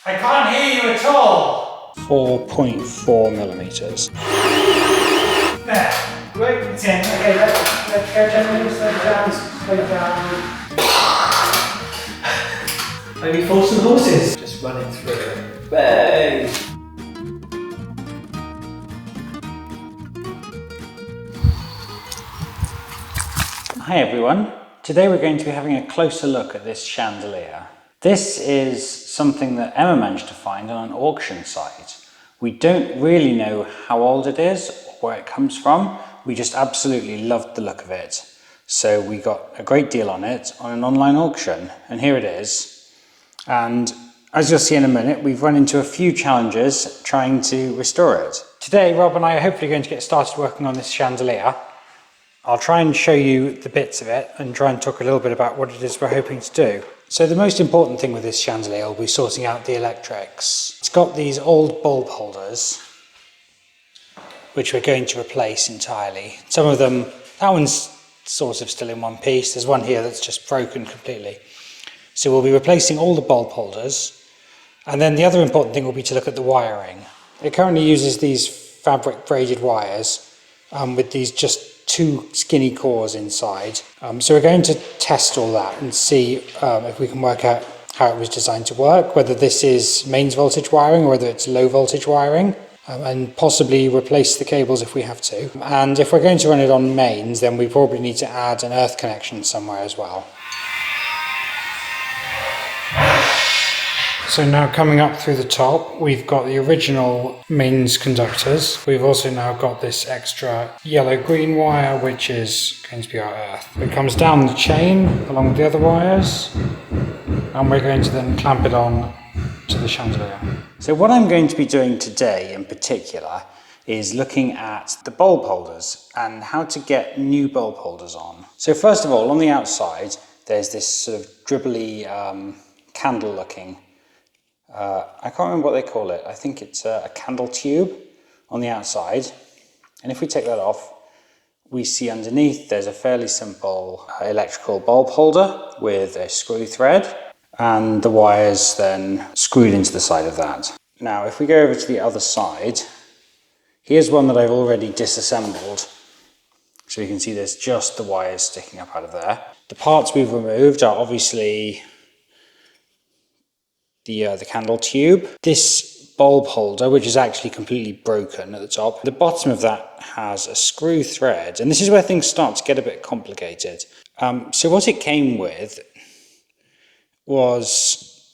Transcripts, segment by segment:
I can't hear you at all. 4.4 millimeters. There. Right, it's in. Okay, let's go gently, slow down. Maybe force some horses. Just running through it. Bang! Hi everyone. Today we're going to be having a closer look at this chandelier. This is something that Emma managed to find on an auction site. We don't really know how old it is or where it comes from. We just absolutely loved the look of it. So we got a great deal on it on an online auction, and here it is. And as you'll see in a minute, we've run into a few challenges trying to restore it. Today, Rob and I are hopefully going to get started working on this chandelier. I'll try and show you the bits of it and try and talk a little bit about what it is we're hoping to do. So the most important thing with this chandelier will be sorting out the electrics. It's got these old bulb holders, which we're going to replace entirely. Some of them, that one's sort of still in one piece. There's one here that's just broken completely. So we'll be replacing all the bulb holders. And then the other important thing will be to look at the wiring. It currently uses these fabric braided wires with these just two skinny cores inside. So we're going to test all that and see if we can work out how it was designed to work, whether this is mains voltage wiring or whether it's low voltage wiring, and possibly replace the cables if we have to. And if we're going to run it on mains, then we probably need to add an earth connection somewhere as well. So now coming up through the top, we've got the original mains conductors. We've also now got this extra yellow-green wire, which is going to be our earth. It comes down the chain along with the other wires, and we're going to then clamp it on to the chandelier. So what I'm going to be doing today in particular is looking at the bulb holders and how to get new bulb holders on. So first of all, on the outside, there's this sort of dribbly candle-looking I can't remember what they call it. I think it's a candle tube on the outside. And if we take that off, we see underneath there's a fairly simple electrical bulb holder with a screw thread, and the wires then screwed into the side of that. Now, if we go over to the other side, here's one that I've already disassembled. So you can see there's just the wires sticking up out of there. The parts we've removed are obviously the candle tube. This bulb holder, which is actually completely broken at the top. The bottom of that has a screw thread, and this is where things start to get a bit complicated. So what it came with was,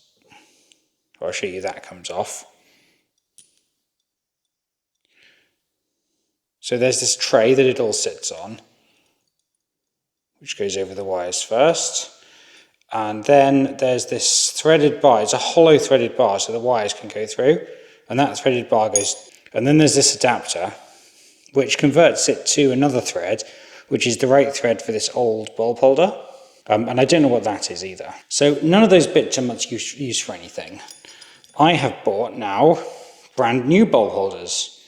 I'll show you that comes off. So there's this tray that it all sits on, which goes over the wires first. And then there's this threaded bar. It's a hollow threaded bar, so the wires can go through. And that threaded bar goes... And then there's this adapter, which converts it to another thread, which is the right thread for this old bulb holder. And I don't know what that is either. So none of those bits are much use for anything. I have bought now brand new bulb holders.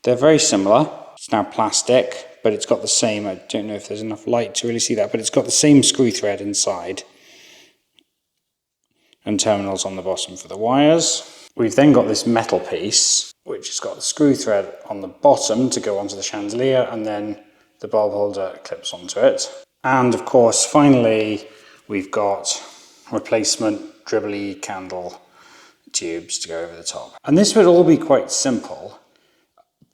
They're very similar. It's now plastic, but it's got the same, I don't know if there's enough light to really see that, but it's got the same screw thread inside and terminals on the bottom for the wires. We've then got this metal piece, which has got the screw thread on the bottom to go onto the chandelier, and then the bulb holder clips onto it. And of course, finally, we've got replacement dribbly candle tubes to go over the top. And this would all be quite simple,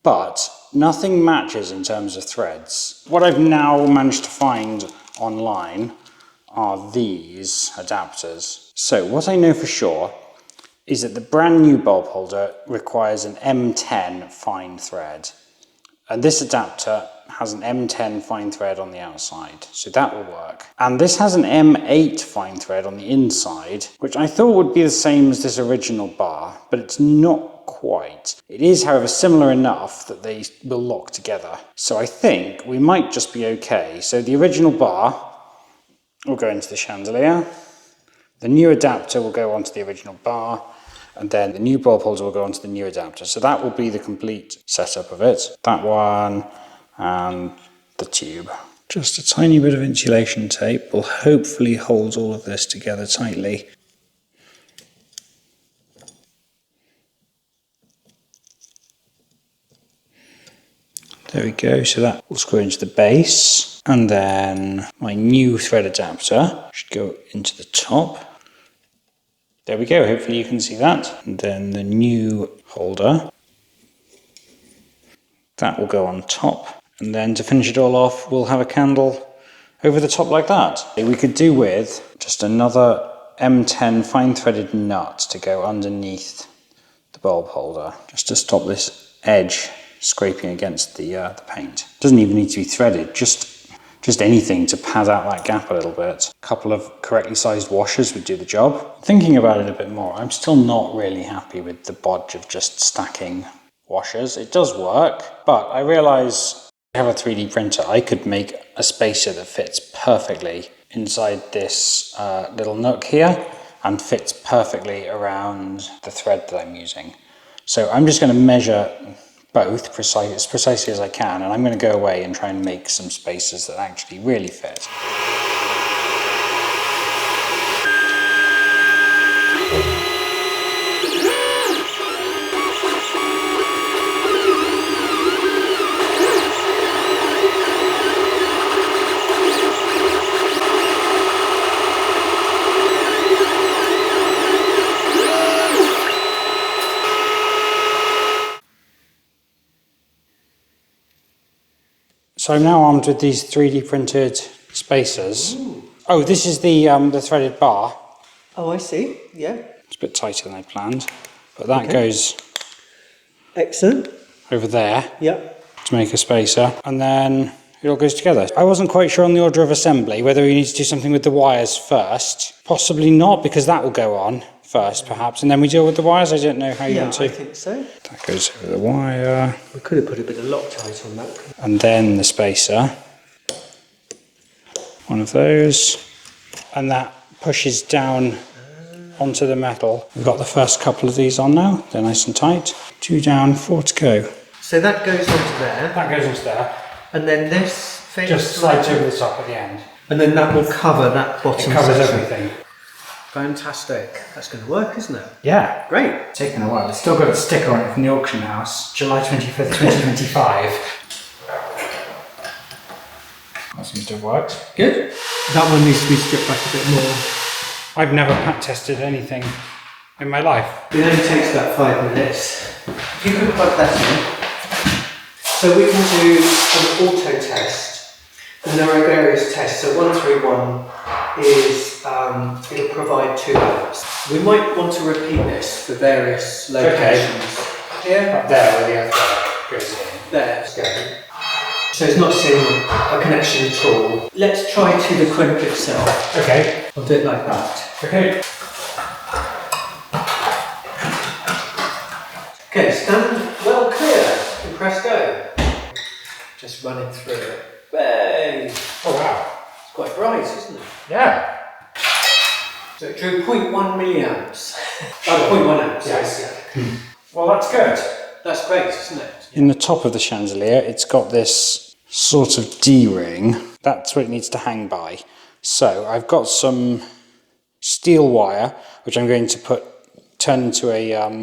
but nothing matches in terms of threads. What I've now managed to find online are these adapters. So what I know for sure is that the brand new bulb holder requires an M10 fine thread. And this adapter has an M10 fine thread on the outside, so that will work. And this has an M8 fine thread on the inside, which I thought would be the same as this original bar, but it's not quite. It is, however, similar enough that they will lock together. So I think we might just be okay. So the original bar will go into the chandelier, the new adapter will go onto the original bar, and then the new bulb holder will go onto the new adapter. So that will be the complete setup of it. That one and the tube. Just a tiny bit of insulation tape will hopefully hold all of this together tightly. There we go, so that will screw into the base. And then my new thread adapter should go into the top. There we go, hopefully you can see that. And then the new holder, that will go on top. And then to finish it all off, we'll have a candle over the top like that. We could do with just another M10 fine threaded nut to go underneath the bulb holder, just to stop this edge scraping against the paint. Doesn't even need to be threaded, just anything to pad out that gap a little bit. A couple of correctly sized washers would do the job. Thinking about it a bit more, I'm still not really happy with the bodge of just stacking washers. It does work, but I realise I have a 3D printer. I could make a spacer that fits perfectly inside this little nook here and fits perfectly around the thread that I'm using. So I'm just going to measure both as precisely as I can, and I'm going to go away and try and make some spacers that actually really fit. So I'm now armed with these 3D printed spacers. Ooh. Oh, this is the threaded bar. Oh, I see. Yeah. It's a bit tighter than I planned, but that goes excellent over there. Yep. To make a spacer, and then it all goes together. I wasn't quite sure on the order of assembly whether we need to do something with the wires first. Possibly not, because that will go on first, perhaps, and then we deal with the wires. I don't know how you want to. I think so. That goes over the wire. We could have put a bit of Loctite on that. And then the spacer. One of those. And that pushes down onto the metal. We've got the first couple of these on now. They're nice and tight. 2 down, 4 to go. So that goes onto there. That goes into there. And then this thing just slides over the top at the end. And then that will cover that bottom. It covers section. everything. Fantastic. That's going to work, isn't it? Yeah. Great. It's taken a while. It's still got a sticker on it from the auction house. July 25th, 2025. That seems to have worked. Good. That one needs to be stripped back a bit more. I've never pat tested anything in my life. It only takes about 5 minutes. If you could plug that in. So we can do an auto test. And there are various tests. So 131 is it'll provide 2 amps. We might want to repeat this for various locations. Here? Up there where the other goes in. There. So it's not seeing a connection at all. Let's try to the crimp itself. Okay. I'll do it like that. Okay. Okay, stand well clear. And press go. Just running through it. Bang! Oh wow. It's quite bright, isn't it? Yeah. So it drew 0.1 milliamps. 0.1 amps. Yes. Well, that's good. That's great, isn't it? In the top of the chandelier, it's got this sort of D-ring. That's what it needs to hang by. So I've got some steel wire, which I'm going to turn into a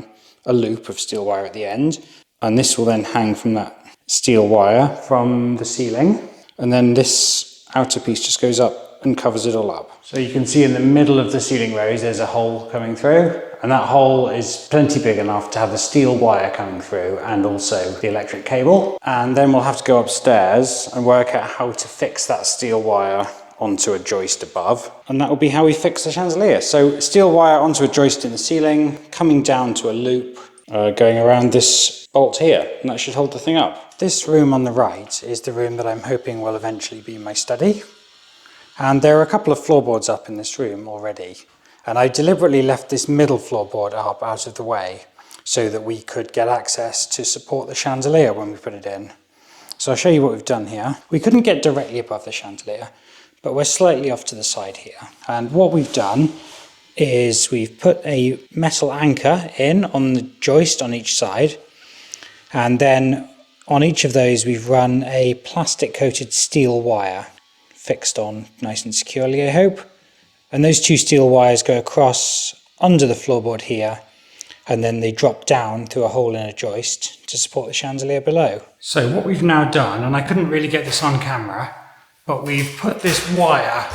loop of steel wire at the end. And this will then hang from that steel wire from the ceiling. And then this outer piece just goes up and covers it all up. So you can see in the middle of the ceiling rose there's a hole coming through, and that hole is plenty big enough to have the steel wire coming through and also the electric cable. And then we'll have to go upstairs and work out how to fix that steel wire onto a joist above, and that will be how we fix the chandelier. So steel wire onto a joist in the ceiling, coming down to a loop, going around this bolt here, and that should hold the thing up. This room on the right is the room that I'm hoping will eventually be my study. And there are a couple of floorboards up in this room already. And I deliberately left this middle floorboard up out of the way so that we could get access to support the chandelier when we put it in. So I'll show you what we've done here. We couldn't get directly above the chandelier, but we're slightly off to the side here. And what we've done is we've put a metal anchor in on the joist on each side. And then on each of those, we've run a plastic coated steel wire fixed on nice and securely, I hope. And those 2 steel wires go across under the floorboard here and then they drop down through a hole in a joist to support the chandelier below. So what we've now done, and I couldn't really get this on camera, but we've put this wire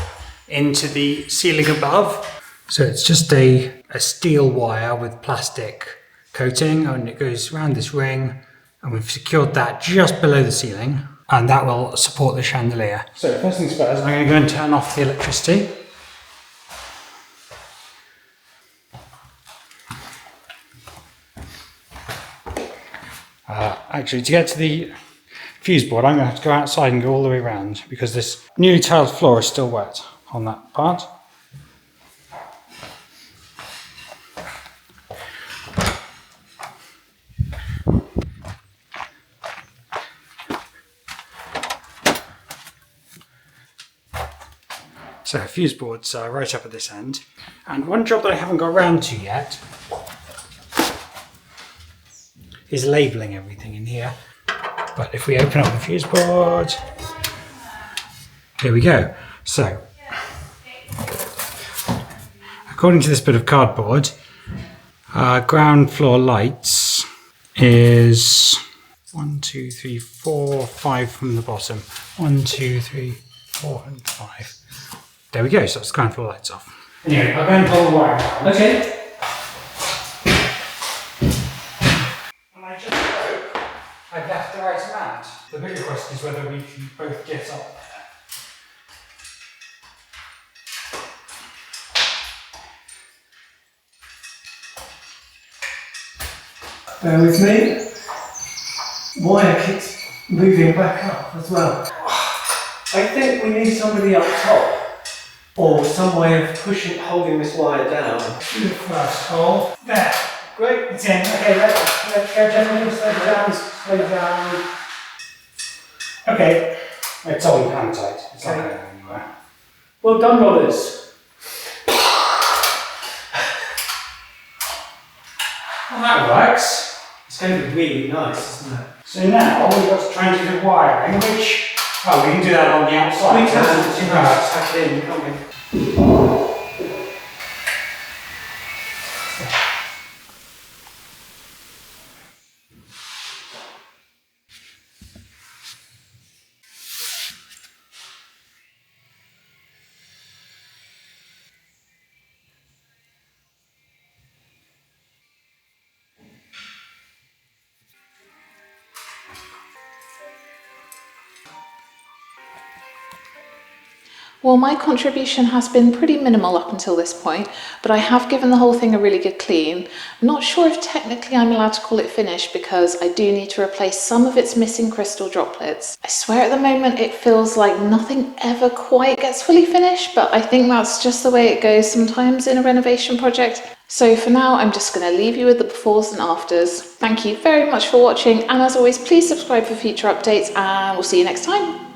into the ceiling above. So it's just a steel wire with plastic coating, and it goes around this ring, and we've secured that just below the ceiling, and that will support the chandelier. So first things first, I'm going to go and turn off the electricity. Actually, to get to the fuse board, I'm going to have to go outside and go all the way around, because this newly tiled floor is still wet on that part. So fuse boards are right up at this end. And one job that I haven't got around to yet is labelling everything in here. But if we open up the fuse board, here we go. So, according to this bit of cardboard, ground floor lights is 1, 2, 3, 4, 5 from the bottom. 1, 2, 3, 4, and 5. There we go, so it's ground floor lights off. Anyway, I'll go and pull the wire out. Okay. And I just hope I've left the right amount. The bigger question is whether we can both get up there. Bear with me. Wire keeps moving back up as well. I think we need somebody up top, or some way of holding this wire down. Do the first hole. There. Great, it's in. Okay, let's go gently, slow down. Okay. It's all hand tight. It's not Okay. going anywhere. Well done, brothers. Well, that works. It's going to be really nice, isn't it? So now we've got to try and do the wiring, which, oh, we can do that on the outside. We can tuck it in, can't we? Well, my contribution has been pretty minimal up until this point, but I have given the whole thing a really good clean. I'm not sure if technically I'm allowed to call it finished, because I do need to replace some of its missing crystal droplets. I swear at the moment it feels like nothing ever quite gets fully finished, but I think that's just the way it goes sometimes in a renovation project. So for now, I'm just going to leave you with the befores and afters. Thank you very much for watching, and as always, please subscribe for future updates, and we'll see you next time.